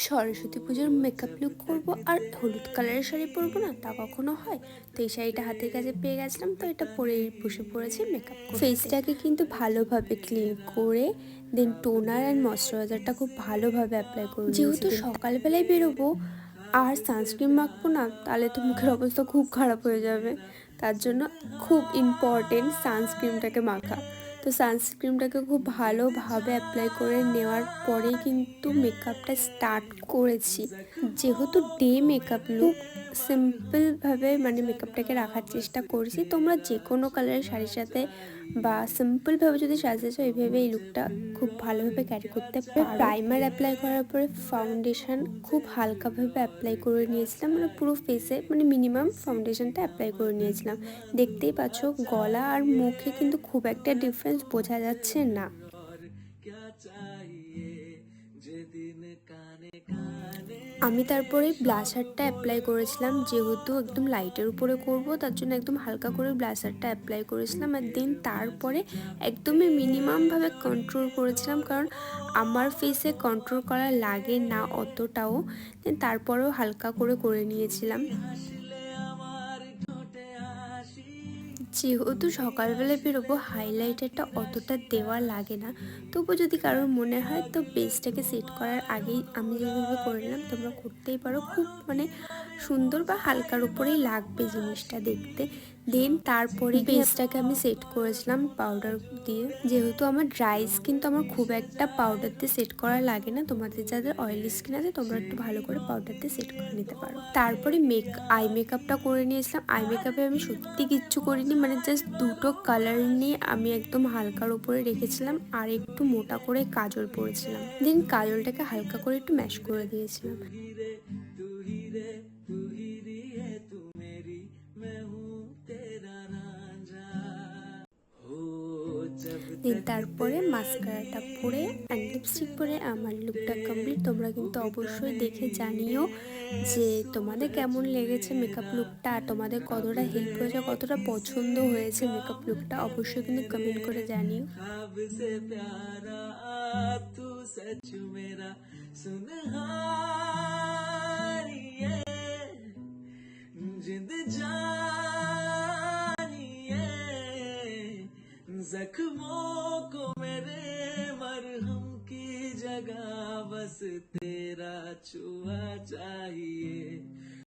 সরস্বতী পুজোর makeup look করবো আর হলুদ কালারের শাড়ি পরবো না, তা কখনো হয়? তো এই শাড়িটা হাতের কাছে পেয়ে গেছিলাম, তো এটা পরেই বসে পড়েছি মেকআপ। ফেসটাকে কিন্তু ভালোভাবে ক্লিন করে দেন টোনার অ্যান্ড ময়শ্চারাইজারটা খুব ভালোভাবে অ্যাপ্লাই করবো। যেহেতু সকালবেলায় বেরোবো আর সানস্ক্রিন মাখবো না, তাহলে তো মুখের অবস্থা খুব খারাপ হয়ে যাবে। তার জন্য খুব ইম্পর্টেন্ট সানস্ক্রিনটাকে মাখা। তো সানস্ক্রিনটাকে খুব ভালোভাবে অ্যাপ্লাই করে নেওয়ার পরেই কিন্তু মেকআপটা স্টার্ট করেছি। যেহেতু ডে মেকআপ লুক, সিম্পলভাবে মানে মেকআপটাকে রাখার চেষ্টা করেছি। তোমরা যে কোনো কালারের শাড়ির সাথে বা সিম্পলভাবে যদি সাজতে চাও, এইভাবে এই লুকটা খুব ভালোভাবে ক্যারি করতে পারো। প্রাইমার অ্যাপ্লাই করার পরে ফাউন্ডেশন খুব হালকাভাবে অ্যাপ্লাই করে নিয়েছিলাম, মানে পুরো ফেসে মানে মিনিমাম ফাউন্ডেশনটা অ্যাপ্লাই করে নিয়েছিলাম। দেখতেই পাচ্ছ গলা আর মুখে কিন্তু খুব একটা ডিফারেন্স বোঝা যাচ্ছে না। আমি তারপরে ব্লাশারটা অ্যাপ্লাই করেছিলাম, যেহেতু একদম লাইটের উপরে করব তার জন্য একদম হালকা করে ব্লাশারটা অ্যাপ্লাই করেছিলাম। আর দেন তারপরে একদমই মিনিমামভাবে কন্ট্রোল করেছিলাম, কারণ আমার ফেসে কন্ট্রোল করা লাগে না অতটাও। দেন তারপরেও হালকা করে নিয়েছিলাম। যেহেতু সকালবেলায় বেরোবো, হাইলাইটারটা অতটা দেওয়া লাগে না। তবু যদি কারোর মনে হয় তো বেসটাকে সেট করার আগেই আমি যেভাবে করে নিলাম, তোমরা করতেই পারো। খুব মানে সুন্দর বা হালকার উপরেই লাগবে জিনিসটা দেখতে। দেন তারপরে বেসটাকে আমি সেট করেছিলাম পাউডার দিয়ে। যেহেতু আমার ড্রাই স্কিন, তো আমার খুব একটা পাউডার দিয়ে সেট করা লাগে না। তোমাদের যাদের অয়েলি স্কিন আছে তোমরা একটু ভালো করে পাউডার দিয়ে সেট করে নিতে পারো। তারপরে আই মেকআপটা করে নিয়েছিলাম। আই মেকআপে আমি সত্যি কিচ্ছু করিনি, মানে জাস্ট দুটো কালার নিয়ে আমি একদম হালকার উপরে রেখেছিলাম আর একটু মোটা করে কাজল পরেছিলাম। দেন কাজলটাকে হালকা করে একটু ম্যাশ করে দিয়েছিলাম। দেন তারপরে মাস্কারাটা পরে অ্যান্ড লিপস্টিক পরে আমার লুকটা কমপ্লিট। তোমরা কিন্তু অবশ্যই দেখে জানিও যে তোমাদের কেমন লেগেছে মেকআপ লুকটা, আর তোমাদের কতটা হেল্প হয়েছে, কতটা পছন্দ হয়েছে মেকআপ লুকটা, অবশ্যই কিন্তু কমেন্ট করে জানিও। जख्मों को मेरे मरहम की जगह बस तेरा छुआ चाहिए।